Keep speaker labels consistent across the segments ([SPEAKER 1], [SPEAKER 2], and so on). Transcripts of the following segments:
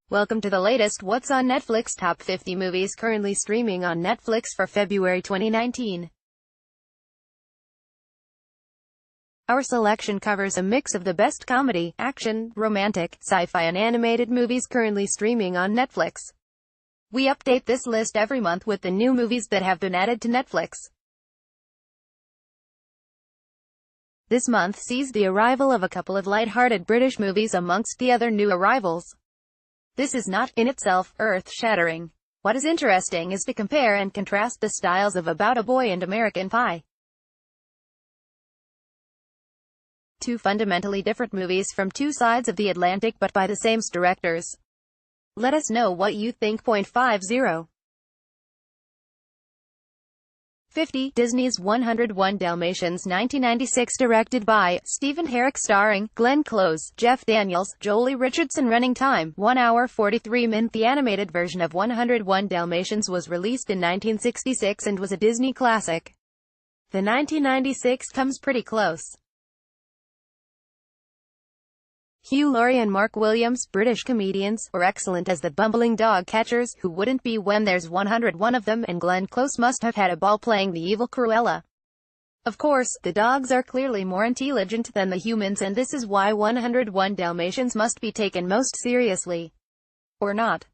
[SPEAKER 1] Welcome to the latest What's on Netflix Top 50 Movies currently streaming on Netflix for February 2019. Our selection covers a mix of the best comedy, action, romantic, sci-fi and animated movies currently streaming on Netflix. We update this list every month with the new movies that have been added to Netflix. This month sees the arrival of a couple of light-hearted British movies amongst the other new arrivals. This is not, in itself, earth-shattering. What is interesting is to compare and contrast the styles of About a Boy and American Pie. Two fundamentally different movies from two sides of the Atlantic but by the same directors. Let us know what you think. 50. 50. Disney's 101 Dalmatians 1996 directed by Stephen Herrick starring Glenn Close, Jeff Daniels, Jolie Richardson. Running time 1 hour 43 minutes. The animated version of 101 Dalmatians was released in 1966 and was a Disney classic. The 1996 comes pretty close. Hugh Laurie and Mark Williams, British comedians, were excellent as the bumbling dog catchers, who wouldn't be when there's 101 of them, and Glenn Close must have had a ball playing the evil Cruella. Of course, the dogs are clearly more intelligent than the humans, and this is why 101 Dalmatians must be taken most seriously. Or not.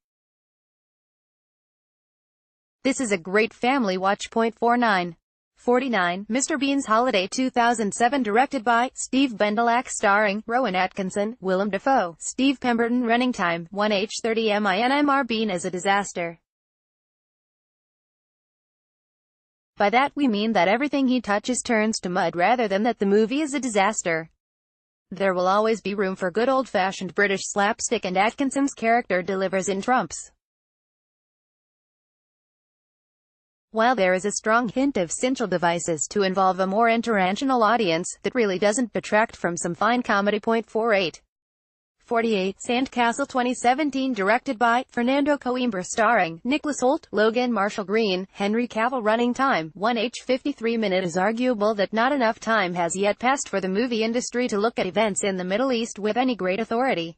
[SPEAKER 1] This is a great family watch. 49. 49. Mr. Bean's Holiday 2007 directed by Steve Bendelak starring Rowan Atkinson, Willem Dafoe, Steve Pemberton. Running time 1h30 Mr. Bean is a disaster. By that we mean that everything he touches turns to mud rather than that the movie is a disaster. There will always be room for good old-fashioned British slapstick, and Atkinson's character delivers in trumps. While there is a strong hint of cynical devices to involve a more international audience, that really doesn't detract from some fine comedy. 48. 48. Sandcastle 2017 directed by Fernando Coimbra starring Nicholas Hoult, Logan Marshall Green, Henry Cavill. Running time 1h53 minutes. It is arguable that not enough time has yet passed for the movie industry to look at events in the Middle East with any great authority.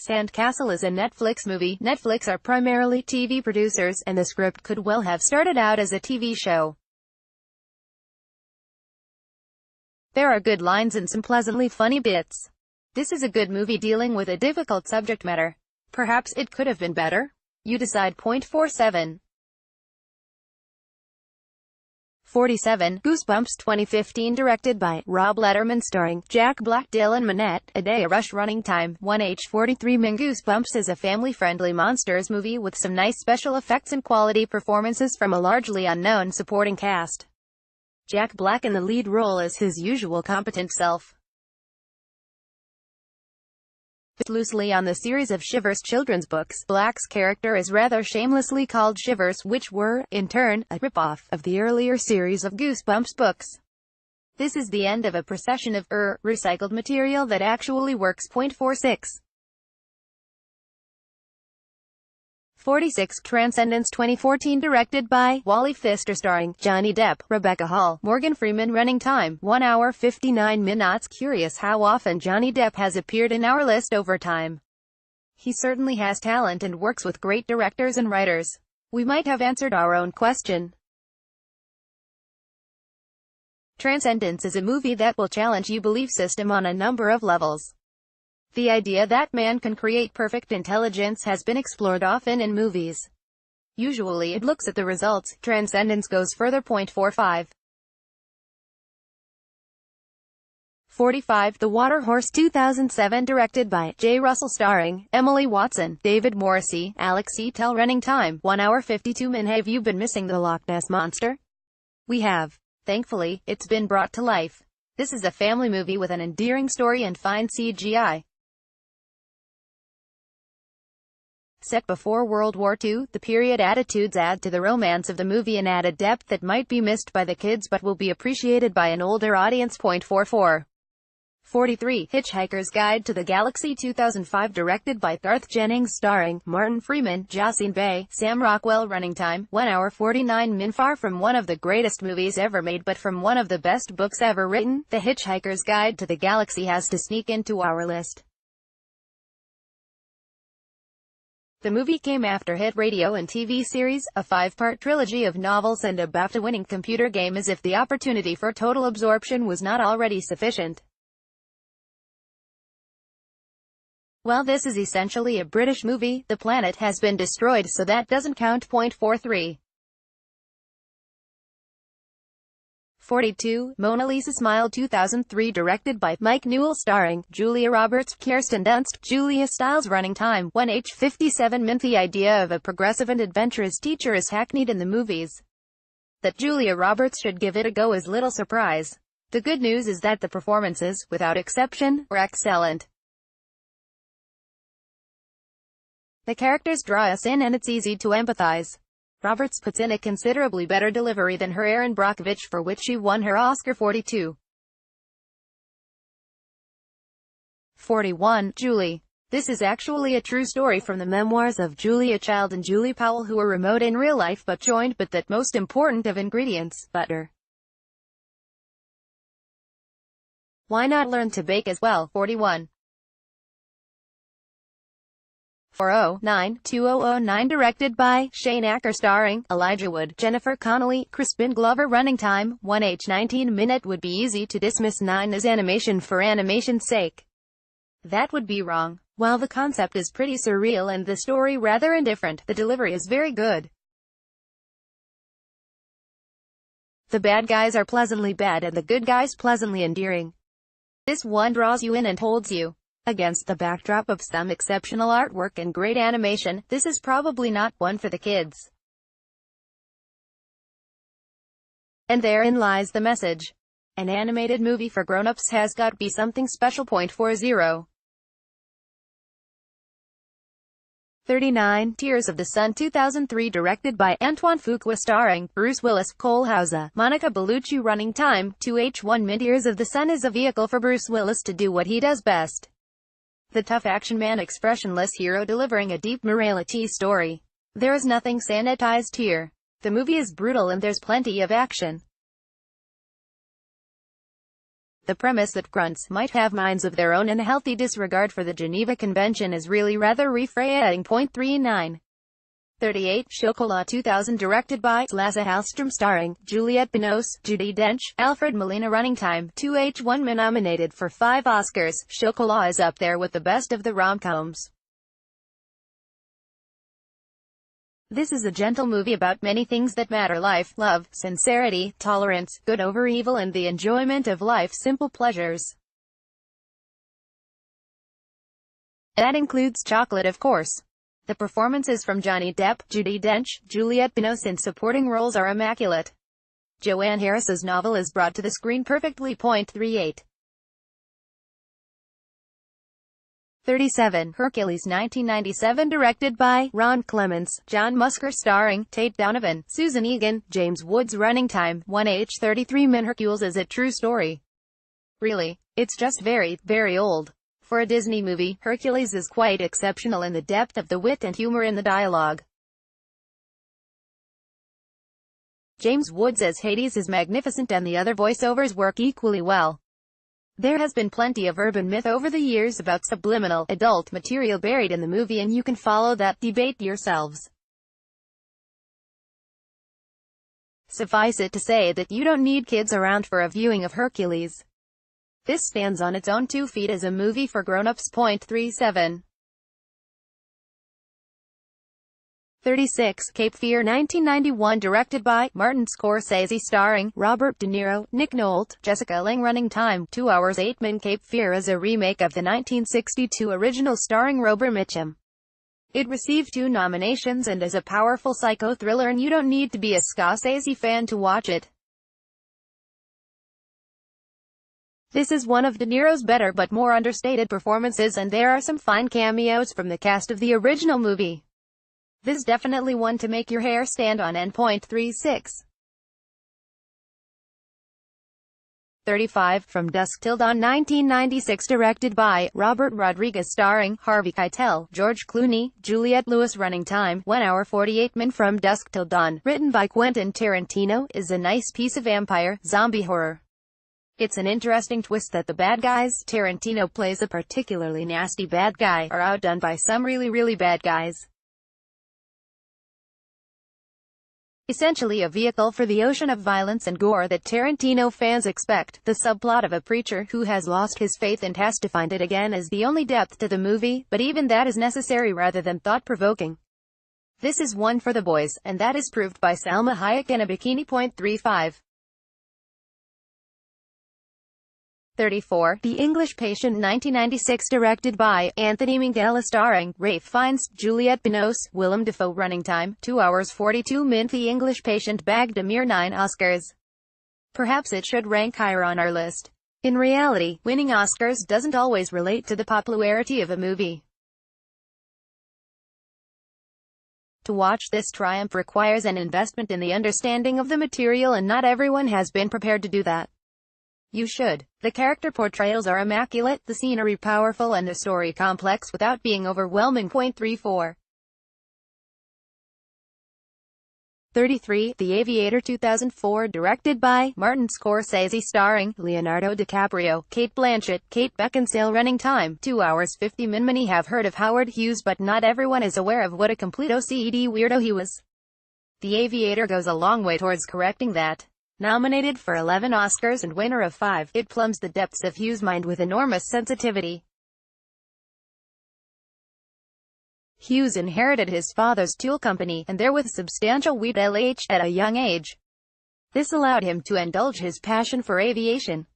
[SPEAKER 1] Sandcastle is a Netflix movie. Netflix are primarily TV producers, and the script could well have started out as a TV show. There are good lines and some pleasantly funny bits. This is a good movie dealing with a difficult subject matter. Perhaps it could have been better? You decide. 47. 47. Goosebumps 2015 directed by Rob Letterman starring Jack Black, Dylan Minnette, Adaya Rush. Running time 1h43 min. Goosebumps is a family-friendly monsters movie with some nice special effects and quality performances from a largely unknown supporting cast. Jack Black in the lead role is his usual competent self. Based loosely on the series of Shivers children's books, Black's character is rather shamelessly called Shivers, which were, in turn, a rip-off of the earlier series of Goosebumps books. This is the end of a procession of recycled material that actually works. 46. 46. Transcendence 2014 directed by Wally Pfister starring Johnny Depp, Rebecca Hall, Morgan Freeman. Running time 1 hour 59 minutes. Curious how often Johnny Depp has appeared in our list over time. He certainly has talent and works with great directors and writers. We might have answered our own question. Transcendence is a movie that will challenge your belief system on a number of levels. The idea that man can create perfect intelligence has been explored often in movies. Usually it looks at the results. Transcendence goes further. 45. 45. The Water Horse 2007 directed by Jay Russell starring Emily Watson, David Morrissey, Alex E. Tell. Running time 1 hour 52 min. Have you been missing the Loch Ness Monster? We have. Thankfully, it's been brought to life. This is a family movie with an endearing story and fine CGI. Set before World War II, the period attitudes add to the romance of the movie an added depth that might be missed by the kids but will be appreciated by an older audience. 44. 43. Hitchhiker's Guide to the Galaxy 2005, directed by Garth Jennings, starring Martin Freeman, Jocelyn Bay, Sam Rockwell. Running time 1 hour 49 min. Far from one of the greatest movies ever made, but from one of the best books ever written, The Hitchhiker's Guide to the Galaxy has to sneak into our list. The movie came after hit radio and TV series, a 5-part trilogy of novels, and a BAFTA-winning computer game, as if the opportunity for total absorption was not already sufficient. While this is essentially a British movie, the planet has been destroyed, so that doesn't count. 43. 42. Mona Lisa Smile 2003, directed by Mike Newell, starring Julia Roberts, Kirsten Dunst, Julia Stiles. Running time 1h 57 min. The idea of a progressive and adventurous teacher is hackneyed in the movies. That Julia Roberts should give it a go is little surprise. The good news is that the performances, without exception, were excellent. The characters draw us in and it's easy to empathize. Roberts puts in a considerably better delivery than her Erin Brockovich, for which she won her Oscar. 42. 41. Julie. This is actually a true story from the memoirs of Julia Child and Julie Powell, who were remote in real life but joined, but that most important of ingredients, butter. Why not learn to bake as well? 41. 409-2009, directed by Shane Acker, starring Elijah Wood, Jennifer Connelly, Crispin Glover. Running time 1h 19 min. Would be easy to dismiss 9 as animation for animation's sake. That would be wrong. While the concept is pretty surreal and the story rather indifferent, the delivery is very good. The bad guys are pleasantly bad and the good guys pleasantly endearing. This one draws you in and holds you. Against the backdrop of some exceptional artwork and great animation, this is probably not one for the kids. And therein lies the message. An animated movie for grown-ups has got to be something special. 40. 39. Tears of the Sun 2003, directed by Antoine Fuqua, starring Bruce Willis, Cole Hauser, Monica Bellucci. Running time 2h1 min. Tears of the Sun is a vehicle for Bruce Willis to do what he does best. The tough action man, expressionless hero delivering a deep morality story. There is nothing sanitized here. The movie is brutal and there's plenty of action. The premise that grunts might have minds of their own and a healthy disregard for the Geneva Convention is really rather refraying. 39. 38. Chocolat 2000, directed by Lasse Hallström, starring Juliette Binoche, Judi Dench, Alfred Molina. Running time 2h1 min. Nominated for 5 Oscars, Chocolat is up there with the best of the rom-coms. This is a gentle movie about many things that matter: life, love, sincerity, tolerance, good over evil, and the enjoyment of life's simple pleasures. That includes chocolate, of course. The performances from Johnny Depp, Judi Dench, Juliette Binoche in supporting roles are immaculate. Joanne Harris's novel is brought to the screen perfectly. 38. 37. Hercules 1997, directed by Ron Clements, John Musker, starring Tate Donovan, Susan Egan, James Woods. Running time 1h 33 min. Hercules is a true story. Really, it's just very, very old. For a Disney movie, Hercules is quite exceptional in the depth of the wit and humor in the dialogue. James Woods as Hades is magnificent and the other voiceovers work equally well. There has been plenty of urban myth over the years about subliminal, adult material buried in the movie, and you can follow that debate yourselves. Suffice it to say that you don't need kids around for a viewing of Hercules. This stands on its own 2 feet as a movie for grown-ups. 37. 36. Cape Fear 1991, directed by Martin Scorsese, starring Robert De Niro, Nick Nolte, Jessica Lange. Running time 2 hours 8 min. Cape Fear is a remake of the 1962 original starring Robert Mitchum. It received 2 nominations and is a powerful psycho thriller, and you don't need to be a Scorsese fan to watch it. This is one of De Niro's better but more understated performances, and there are some fine cameos from the cast of the original movie. This is definitely one to make your hair stand on end. 36. 35. From Dusk Till Dawn 1996, directed by Robert Rodriguez, starring Harvey Keitel, George Clooney, Juliette Lewis. Running time 1 hour 48 min. From Dusk Till Dawn, written by Quentin Tarantino, is a nice piece of vampire, zombie horror. It's an interesting twist that the bad guys Tarantino plays a particularly nasty bad guy are outdone by some really bad guys. Essentially a vehicle for the ocean of violence and gore that Tarantino fans expect. The subplot of a preacher who has lost his faith and has to find it again is the only depth to the movie, but even that is necessary rather than thought-provoking. This is one for the boys, and that is proved by Salma Hayek in a bikini. 35. 34. The English Patient 1996, directed by Anthony Minghella, starring Ralph Fiennes, Juliette Binoche, Willem Dafoe. Running time 2 hours 42 min. The English Patient bagged a mere 9 Oscars. Perhaps it should rank higher on our list. In reality, winning Oscars doesn't always relate to the popularity of a movie. To watch this triumph requires an investment in the understanding of the material, and not everyone has been prepared to do that. You should. The character portrayals are immaculate, the scenery powerful, and the story complex without being overwhelming. 34. 33. The Aviator 2004, directed by Martin Scorsese, starring Leonardo DiCaprio, Cate Blanchett, Kate Beckinsale. Running time 2 hours 50 min. Many have heard of Howard Hughes, but not everyone is aware of what a complete OCD weirdo he was. The Aviator goes a long way towards correcting that. Nominated for 11 Oscars and winner of 5, it plumbs the depths of Hughes' mind with enormous sensitivity. Hughes inherited his father's tool company, and therewith substantial wealth at a young age. This allowed him to indulge his passion for aviation.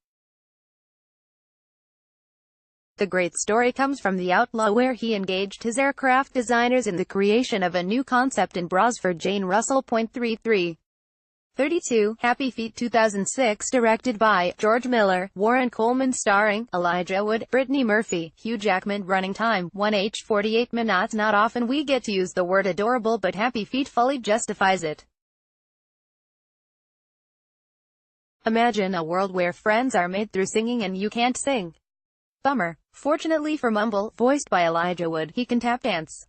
[SPEAKER 1] The great story comes from The Outlaw, where he engaged his aircraft designers in the creation of a new concept in bras for Jane Russell. 33. 32. Happy Feet 2006, directed by George Miller, Warren Coleman, starring Elijah Wood, Brittany Murphy, Hugh Jackman. Running time 1h 48 min. It's not often we get to use the word adorable, but Happy Feet fully justifies it. Imagine a world where friends are made through singing and you can't sing. Bummer. Fortunately for Mumble, voiced by Elijah Wood, he can tap dance.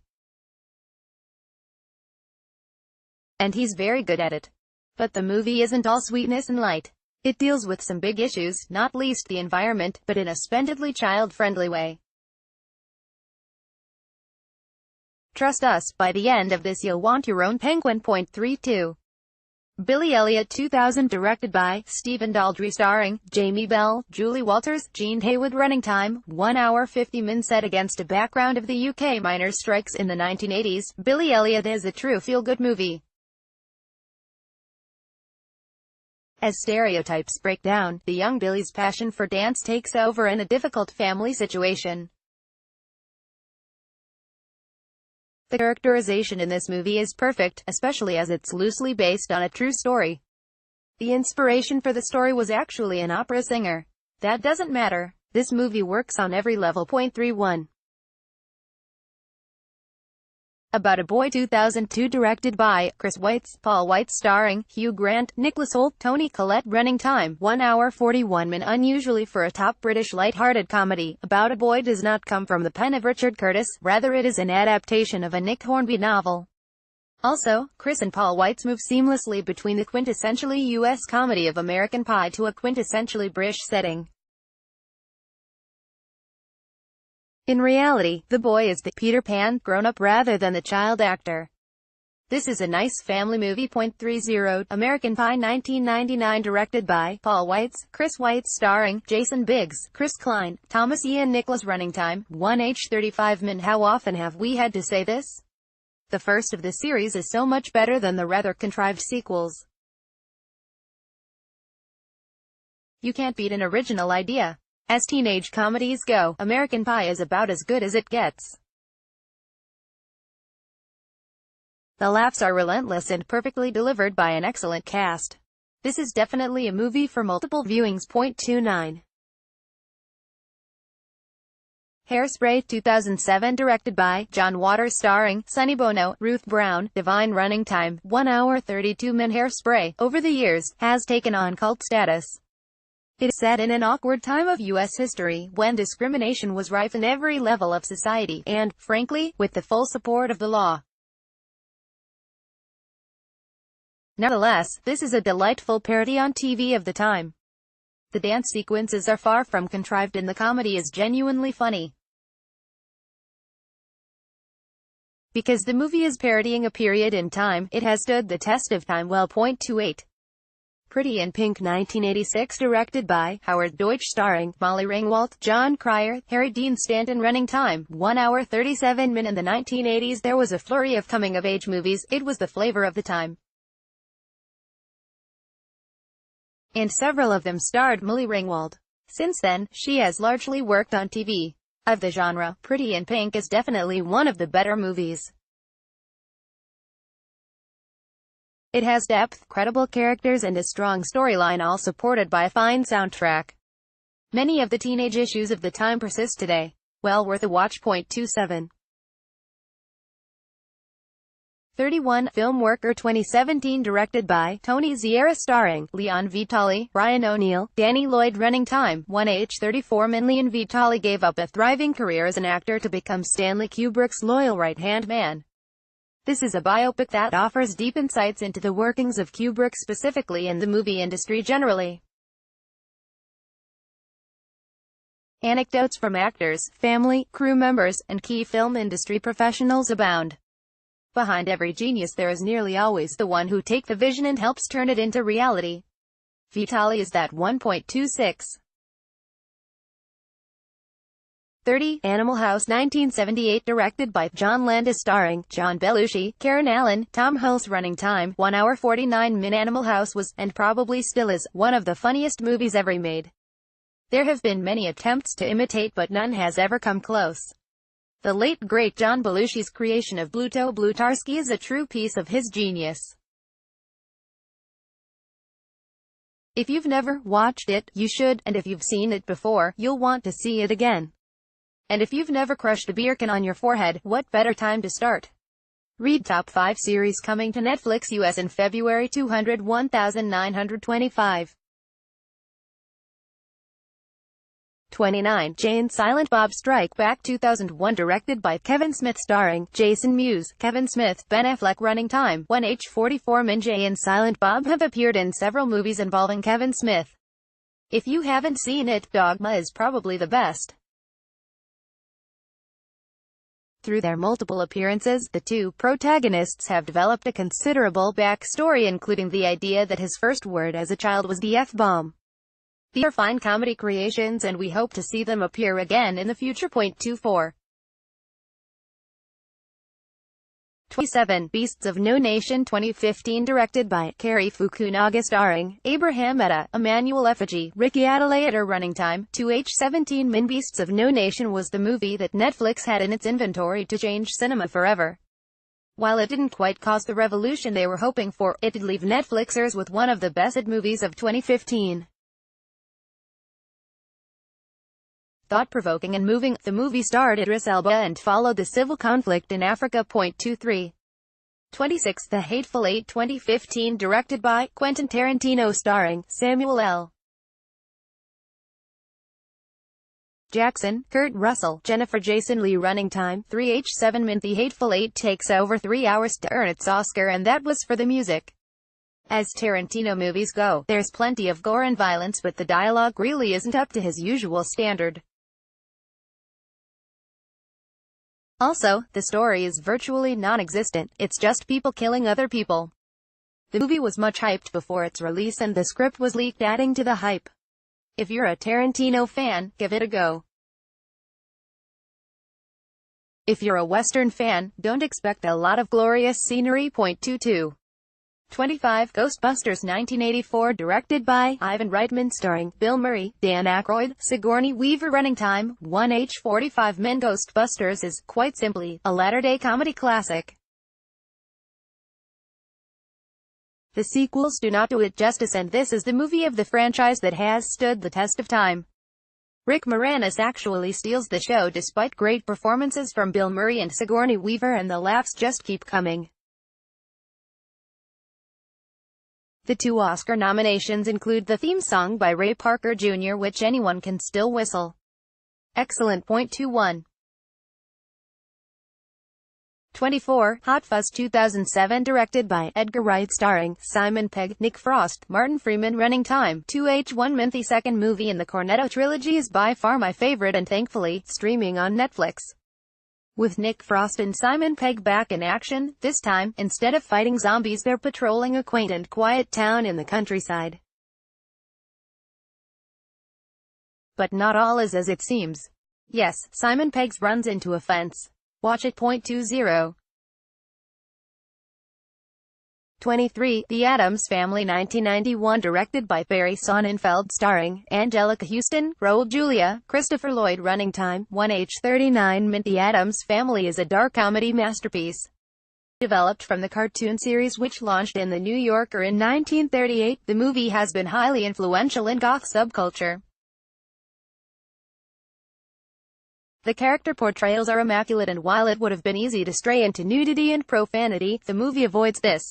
[SPEAKER 1] And he's very good at it. But the movie isn't all sweetness and light. It deals with some big issues, not least the environment, but in a splendidly child-friendly way. Trust us, by the end of this you'll want your own penguin. 32. Billy Elliot 2000, directed by Stephen Daldry, starring Jamie Bell, Julie Walters, Gene Hayward. Running time 1 hour 50 min. Set against a background of the UK miners' strikes in the 1980s, Billy Elliot is a true feel-good movie. As stereotypes break down, the young Billy's passion for dance takes over in a difficult family situation. The characterization in this movie is perfect, especially as it's loosely based on a true story. The inspiration for the story was actually an opera singer. That doesn't matter. This movie works on every level. 31. About a Boy 2002, directed by Chris Weitz, Paul Weitz, starring Hugh Grant, Nicholas Hoult, Toni Collette. Running time 1 hour 41 min. Unusually for a top British light-hearted comedy, About a Boy does not come from the pen of Richard Curtis, rather it is an adaptation of a Nick Hornby novel. Also, Chris and Paul Weitz move seamlessly between the quintessentially US comedy of American Pie to a quintessentially British setting. In reality, the boy is the Peter Pan, grown-up rather than the child actor. This is a nice family movie. 30. American Pie 1999, directed by Paul Weitz, Chris Weitz, starring Jason Biggs, Chris Klein, Thomas Ian Nicholas. Running time 1h 35 min. How often have we had to say this? The first of the series is so much better than the rather contrived sequels. You can't beat an original idea. As teenage comedies go, American Pie is about as good as it gets. The laughs are relentless and perfectly delivered by an excellent cast. This is definitely a movie for multiple viewings. 29. Hairspray 2007, directed by John Waters, starring Sonny Bono, Ruth Brown, Divine. Running time 1 hour 32 min. Hairspray, over the years, has taken on cult status. It is set in an awkward time of U.S. history, when discrimination was rife in every level of society, and, frankly, with the full support of the law. Nevertheless, this is a delightful parody on TV of the time. The dance sequences are far from contrived and the comedy is genuinely funny. Because the movie is parodying a period in time, it has stood the test of time well. 28. Pretty in Pink 1986, directed by Howard Deutsch, starring Molly Ringwald, John Cryer, Harry Dean Stanton. Running time 1 hour 37 minutes. In the 1980s there was a flurry of coming-of-age movies. It was the flavor of the time, and several of them starred Molly Ringwald. Since then, she has largely worked on TV. Of the genre, Pretty in Pink is definitely one of the better movies. It has depth, credible characters and a strong storyline, all supported by a fine soundtrack. Many of the teenage issues of the time persist today. Well worth a watch. 27. 31. Film Worker 2017, directed by Tony Zierra, starring Leon Vitali, Ryan O'Neal, Danny Lloyd. Running time 1h 34 min. Leon Vitali gave up a thriving career as an actor to become Stanley Kubrick's loyal right-hand man. This is a biopic that offers deep insights into the workings of Kubrick specifically and the movie industry generally. Anecdotes from actors, family, crew members, and key film industry professionals abound. Behind every genius there is nearly always the one who takes the vision and helps turn it into reality. Vitali is that one. 26. 30. Animal House 1978, directed by John Landis, starring John Belushi, Karen Allen, Tom Hulce. Running time 1 hour 49 min. Animal House was, and probably still is, one of the funniest movies ever made. There have been many attempts to imitate but none has ever come close. The late great John Belushi's creation of Bluto Blutarsky is a true piece of his genius. If you've never watched it, you should, and if you've seen it before, you'll want to see it again. And if you've never crushed a beer can on your forehead, what better time to start? Read Top 5 series coming to Netflix US in February. 201,925. 29. Jay and Silent Bob Strike Back 2001, directed by Kevin Smith, starring Jason Mewes, Kevin Smith, Ben Affleck. Running time 1h 44 min. Jay and Silent Bob have appeared in several movies involving Kevin Smith. If you haven't seen it, Dogma is probably the best. Through their multiple appearances, the two protagonists have developed a considerable backstory, including the idea that his first word as a child was the F-bomb. These are fine comedy creations and we hope to see them appear again in the future. 24. 27. Beasts of No Nation 2015, directed by Cary Fukunaga, starring Abraham Mehta, Emmanuel Effigy, Ricky Adelaide. Running time 2h 17 min. Beasts of No Nation was the movie that Netflix had in its inventory to change cinema forever. While it didn't quite cause the revolution they were hoping for, it did leave Netflixers with one of the best movies of 2015. Thought-provoking and moving, the movie starred Idris Elba and followed the civil conflict in Africa. 23. 26. The Hateful Eight 2015, directed by Quentin Tarantino, starring Samuel L. Jackson, Kurt Russell, Jennifer Jason Leigh. Running time 3h 7 min. The Hateful Eight takes over 3 hours to earn its Oscar, and that was for the music. As Tarantino movies go, there's plenty of gore and violence, but the dialogue really isn't up to his usual standard. Also, the story is virtually non-existent, it's just people killing other people. The movie was much hyped before its release and the script was leaked, adding to the hype. If you're a Tarantino fan, give it a go. If you're a Western fan, don't expect a lot of glorious scenery. 22. 25. Ghostbusters 1984, directed by Ivan Reitman, starring Bill Murray, Dan Aykroyd, Sigourney Weaver. Running time 1h 45 min. Ghostbusters is, quite simply, a latter-day comedy classic. The sequels do not do it justice, and this is the movie of the franchise that has stood the test of time. Rick Moranis actually steals the show despite great performances from Bill Murray and Sigourney Weaver, and the laughs just keep coming. The 2 Oscar nominations include the theme song by Ray Parker Jr., which anyone can still whistle. Excellent. Point 21. 24. Hot Fuzz 2007, directed by Edgar Wright, starring Simon Pegg, Nick Frost, Martin Freeman. Running time 2h1 min. The second movie in the Cornetto trilogy is by far my favorite and thankfully streaming on Netflix. With Nick Frost and Simon Pegg back in action, this time, instead of fighting zombies, they're patrolling a quaint and quiet town in the countryside. But not all is as it seems. Yes, Simon Pegg runs into a fence. Watch it. Point 20. 23. The Addams Family 1991, directed by Barry Sonnenfeld, starring Angelica Houston, Raul Julia, Christopher Lloyd. Running time 1h39 min. The Addams Family is a dark comedy masterpiece. Developed from the cartoon series which launched in The New Yorker in 1938, the movie has been highly influential in goth subculture. The character portrayals are immaculate, and while it would have been easy to stray into nudity and profanity, the movie avoids this.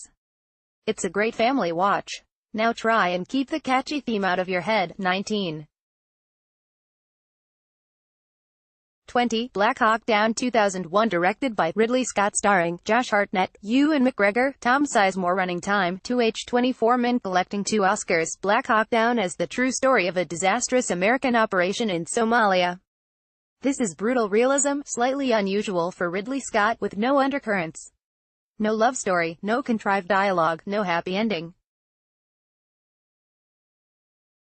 [SPEAKER 1] It's a great family watch. Now try and keep the catchy theme out of your head. 19. 20. Black Hawk Down 2001, directed by Ridley Scott, starring Josh Hartnett, Ewan McGregor, Tom Sizemore. Running time 2h24 min. Collecting 2 Oscars, Black Hawk Down is the true story of a disastrous American operation in Somalia. This is brutal realism, slightly unusual for Ridley Scott, with no undercurrents. No love story, no contrived dialogue, no happy ending.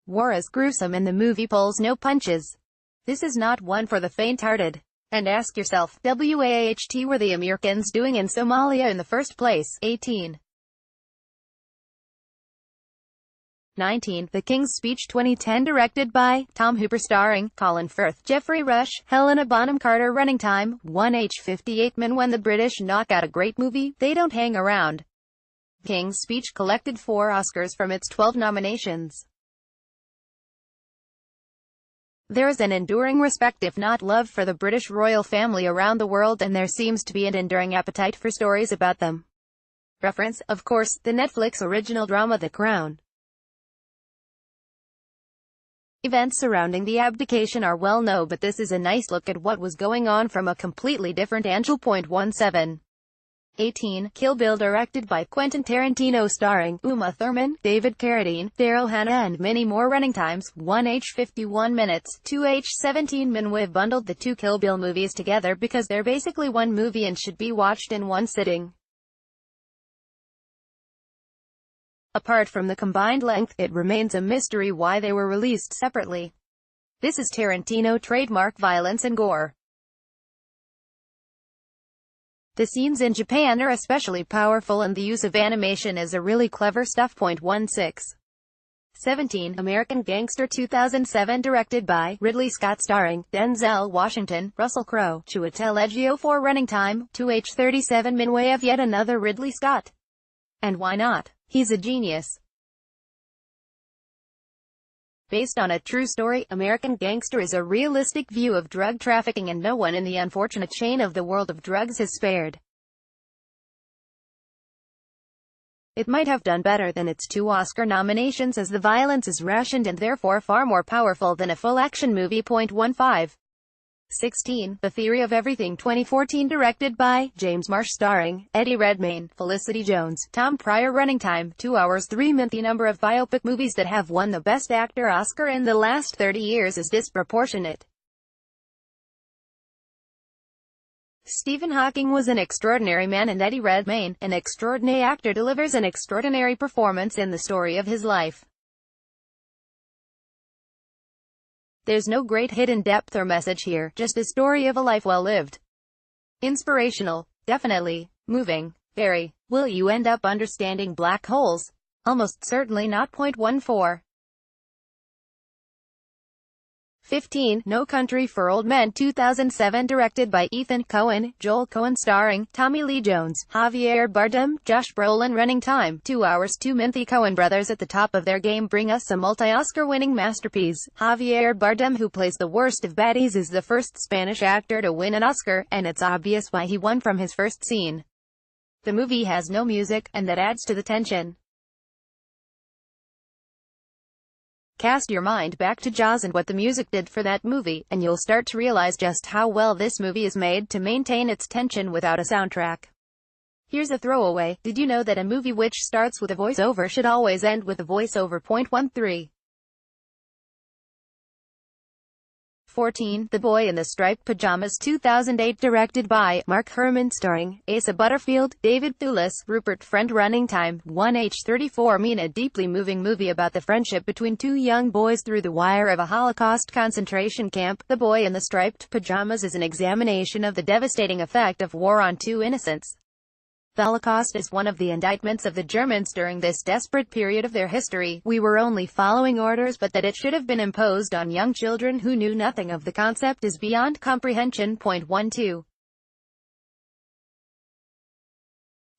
[SPEAKER 1] War is gruesome and the movie pulls no punches. This is not one for the faint-hearted. And ask yourself, what were the Americans doing in Somalia in the first place? 18. 19. The King's Speech 2010, directed by Tom Hooper, starring Colin Firth, Jeffrey Rush, Helena Bonham Carter. Running time 1h58 min. When the British knock out a great movie, they don't hang around. King's Speech collected 4 Oscars from its 12 nominations. There is an enduring respect, if not love, for the British royal family around the world, and there seems to be an enduring appetite for stories about them. Reference, of course, the Netflix original drama The Crown. Events surrounding the abdication are well known, but this is a nice look at what was going on from a completely different angle. 17. 18. Kill Bill, directed by Quentin Tarantino, starring Uma Thurman, David Carradine, Daryl Hannah and many more. Running times 1h51 minutes, 2h17 min. We've bundled the 2 Kill Bill movies together because they're basically one movie and should be watched in one sitting. Apart from the combined length, it remains a mystery why they were released separately. This is Tarantino trademark violence and gore. The scenes in Japan are especially powerful, and the use of animation is a really clever stuff. 16. 17. American Gangster 2007, directed by Ridley Scott, starring Denzel Washington, Russell Crowe, Chiwetel Ejiofor. Running time 2h37 min. Way of yet another Ridley Scott. And why not? He's a genius. Based on a true story, American Gangster is a realistic view of drug trafficking, and no one in the unfortunate chain of the world of drugs is spared. It might have done better than its 2 Oscar nominations, as the violence is rationed and therefore far more powerful than a full action movie. 15. 16. The Theory of Everything 2014, directed by James Marsh, starring Eddie Redmayne, Felicity Jones, Tom Pryor. Running time 2 hours 3 min. The number of biopic movies that have won the Best Actor Oscar in the last 30 years is disproportionate. Stephen Hawking was an extraordinary man, and Eddie Redmayne, an extraordinary actor, delivers an extraordinary performance in the story of his life. There's no great hidden depth or message here, just a story of a life well lived. Inspirational. Definitely. Moving. Very. Will you end up understanding black holes? Almost certainly not. 14. 15. No Country for Old Men 2007, directed by Ethan Coen, Joel Coen, starring Tommy Lee Jones, Javier Bardem, Josh Brolin. Running time 2 hours 2 min. The Coen brothers, at the top of their game, bring us a multi-Oscar winning masterpiece. Javier Bardem, who plays the worst of baddies, is the first Spanish actor to win an Oscar, and it's obvious why he won from his first scene. The movie has no music, and that adds to the tension. Cast your mind back to Jaws and what the music did for that movie, and you'll start to realize just how well this movie is made to maintain its tension without a soundtrack. Here's a throwaway: did you know that a movie which starts with a voiceover should always end with a voiceover? 13. 14. The Boy in the Striped Pajamas, 2008, directed by Mark Herman, starring Asa Butterfield, David Thewlis, Rupert Friend. Running time 1h34. A deeply moving movie about the friendship between two young boys through the wire of a Holocaust concentration camp. The Boy in the Striped Pajamas is an examination of the devastating effect of war on two innocents. The Holocaust is one of the indictments of the Germans during this desperate period of their history. We were only following orders, but that it should have been imposed on young children who knew nothing of the concept is beyond comprehension. 12.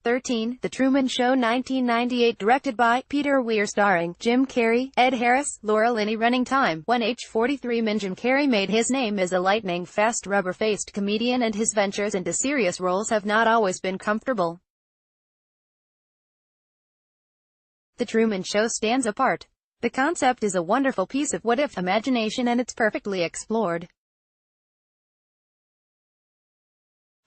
[SPEAKER 1] 13. The Truman Show, 1998, directed by Peter Weir, starring Jim Carrey, Ed Harris, Laura Linney. Running time 1h43. Jim Carrey made his name as a lightning-fast, rubber-faced comedian, and his ventures into serious roles have not always been comfortable. The Truman Show stands apart. The concept is a wonderful piece of what-if imagination, and it's perfectly explored.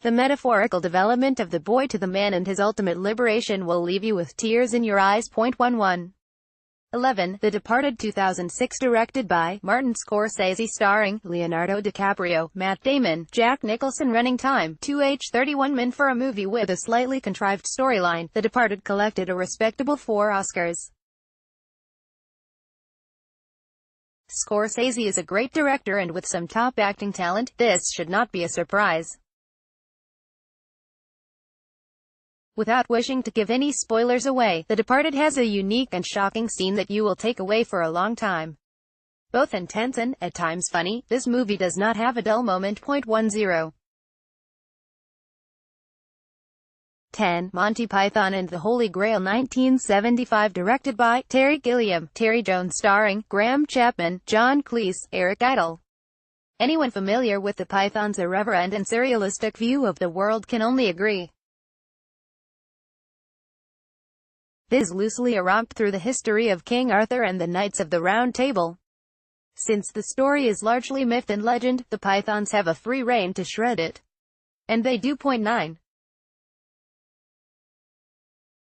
[SPEAKER 1] The metaphorical development of the boy to the man and his ultimate liberation will leave you with tears in your eyes. 11. 11. The Departed, 2006, directed by Martin Scorsese, starring Leonardo DiCaprio, Matt Damon, Jack Nicholson. Running time 2h31. For a movie with a slightly contrived storyline, The Departed collected a respectable 4 Oscars. Scorsese is a great director, and with some top acting talent, this should not be a surprise. Without wishing to give any spoilers away, The Departed has a unique and shocking scene that you will take away for a long time. Both intense and, at times, funny, this movie does not have a dull moment. 10. 10. Monty Python and the Holy Grail, 1975, directed by Terry Gilliam, Terry Jones, starring Graham Chapman, John Cleese, Eric Idle. Anyone familiar with the Python's irreverent and surrealistic view of the world can only agree. This is loosely a romp through the history of King Arthur and the Knights of the Round Table. Since the story is largely myth and legend, the Pythons have a free rein to shred it. And they do. 9.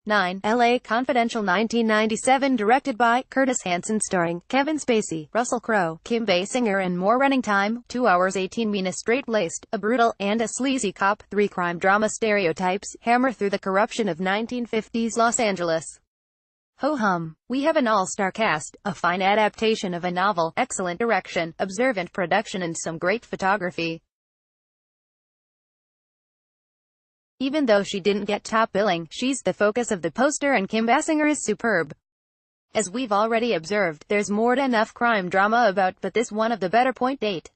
[SPEAKER 1] 9. L.A. Confidential, 1997, directed by Curtis Hanson, starring Kevin Spacey, Russell Crowe, Kim Basinger, and more. Running time 2 hours 18. A straight-laced, a brutal, and a sleazy cop, 3 crime drama stereotypes, hammer through the corruption of 1950s Los Angeles. Ho-hum. We have an all-star cast, a fine adaptation of a novel, excellent direction, observant production, and some great photography. Even though she didn't get top billing, she's the focus of the poster, and Kim Basinger is superb. As we've already observed, there's more than enough crime drama about, but this one of the better. 8.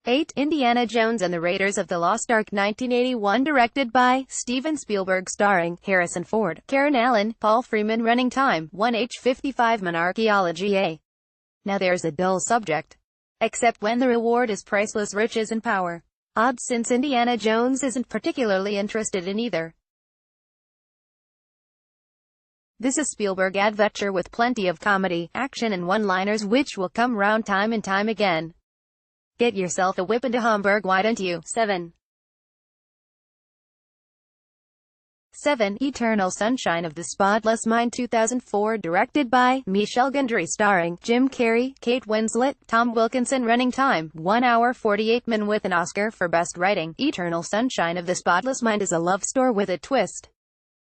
[SPEAKER 1] 8. Indiana Jones and the Raiders of the Lost Ark, 1981, directed by Steven Spielberg, starring Harrison Ford, Karen Allen, Paul Freeman. Running time 1h55. Archaeology. Now there's a dull subject. Except when the reward is priceless riches and power. Odd, since Indiana Jones isn't particularly interested in either. This is Spielberg adventure with plenty of comedy, action, and one-liners which will come round time and time again. Get yourself a whip into Hamburg, why don't you? 7. 7. Eternal Sunshine of the Spotless Mind, 2004, directed by Michel Gondry, starring Jim Carrey, Kate Winslet, Tom Wilkinson. Running time 1 hour 48. With an Oscar for Best Writing, Eternal Sunshine of the Spotless Mind is a love story with a twist.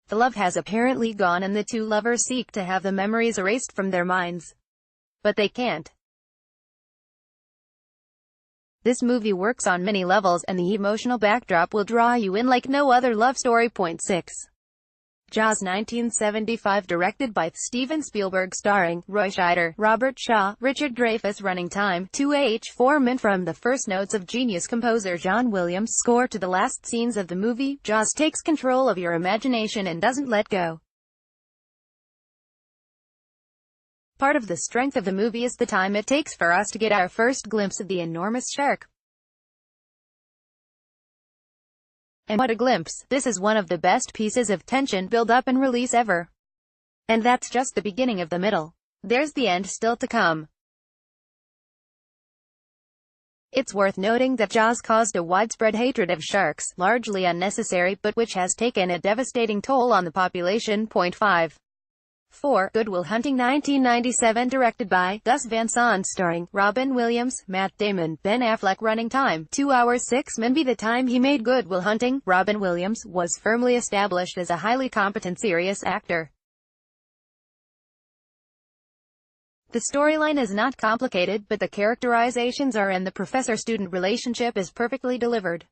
[SPEAKER 1] The love has apparently gone, and the two lovers seek to have the memories erased from their minds. But they can't. This movie works on many levels, and the emotional backdrop will draw you in like no other love story. 6. Jaws, 1975, directed by Steven Spielberg, starring Roy Scheider, Robert Shaw, Richard Dreyfuss. Running time 2h4. From the first notes of genius composer John Williams' score to the last scenes of the movie, Jaws takes control of your imagination and doesn't let go. Part of the strength of the movie is the time it takes for us to get our first glimpse of the enormous shark. And what a glimpse! This is one of the best pieces of tension build-up and release ever. And that's just the beginning of the middle. There's the end still to come. It's worth noting that Jaws caused a widespread hatred of sharks, largely unnecessary, but which has taken a devastating toll on the population. 5. 4. Good Will Hunting 1997, directed by Gus Van Sant, starring Robin Williams, Matt Damon, Ben Affleck. Running time 2 hours 6 min. By the time he made Good Will Hunting, Robin Williams was firmly established as a highly competent serious actor. The storyline is not complicated, but the characterizations are, and the professor-student relationship is perfectly delivered.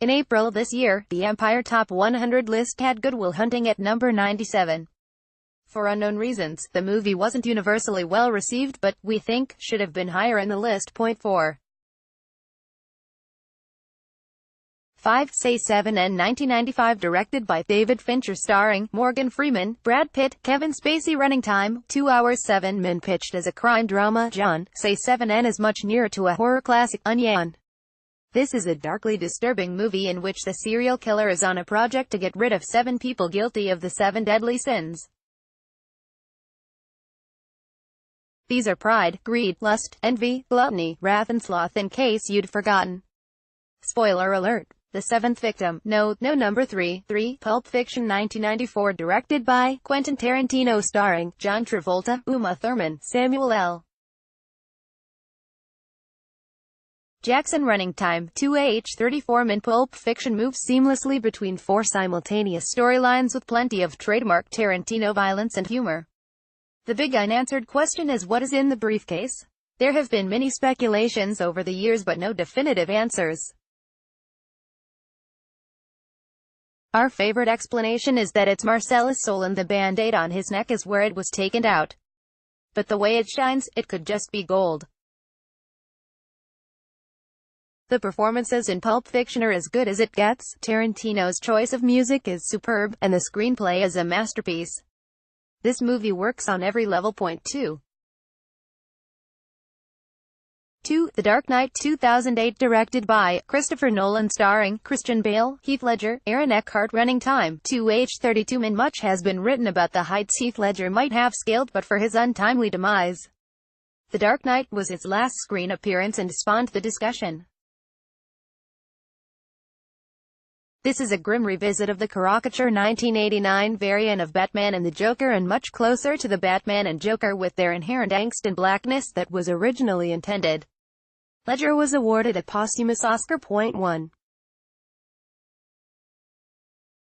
[SPEAKER 1] In April this year, the Empire Top 100 list had Good Will Hunting at number 97. For unknown reasons, the movie wasn't universally well received, but, we think, should have been higher in the list. 4. 5. Say 7 and 1995, directed by David Fincher, starring Morgan Freeman, Brad Pitt, Kevin Spacey. Running time 2 hours 7 min. Pitched as a crime drama, John Say 7 is much nearer to a horror classic, Onion. This is a darkly disturbing movie in which the serial killer is on a project to get rid of 7 people guilty of the 7 deadly sins. These are pride, greed, lust, envy, gluttony, wrath and sloth, in case you'd forgotten. Spoiler alert. The seventh victim. No, number 3. Pulp Fiction 1994, directed by Quentin Tarantino, starring John Travolta, Uma Thurman, Samuel L. Jackson. Running time 2h34 min. Pulp Fiction moves seamlessly between 4 simultaneous storylines with plenty of trademark Tarantino violence and humor. The big unanswered question is, what is in the briefcase? There have been many speculations over the years, but no definitive answers. Our favorite explanation is that it's Marcellus' soul and the band-aid on his neck is where it was taken out. But the way it shines, it could just be gold. The performances in Pulp Fiction are as good as it gets, Tarantino's choice of music is superb, and the screenplay is a masterpiece. This movie works on every level. 2. The Dark Knight 2008, directed by Christopher Nolan, starring Christian Bale, Heath Ledger, Aaron Eckhart. Running time 2h32 min. Much has been written about the heights Heath Ledger might have scaled but for his untimely demise. The Dark Knight was his last screen appearance and spawned the discussion. This is a grim revisit of the caricature 1989 variant of Batman and the Joker, and much closer to the Batman and Joker with their inherent angst and blackness that was originally intended. Ledger was awarded a posthumous Oscar.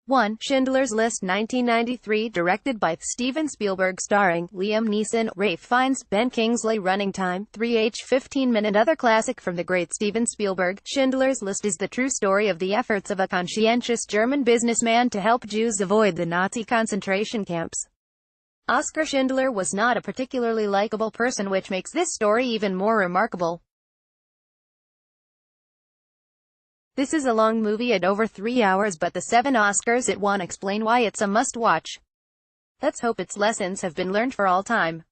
[SPEAKER 1] 1. Schindler's List 1993, directed by Steven Spielberg, starring Liam Neeson, Ralph Fiennes, Ben Kingsley. Running time 3h15 min. Another classic from the great Steven Spielberg, Schindler's List is the true story of the efforts of a conscientious German businessman to help Jews avoid the Nazi concentration camps. Oskar Schindler was not a particularly likable person, which makes this story even more remarkable. This is a long movie at over 3 hours, but the 7 Oscars it won explain why it's a must-watch. Let's hope its lessons have been learned for all time.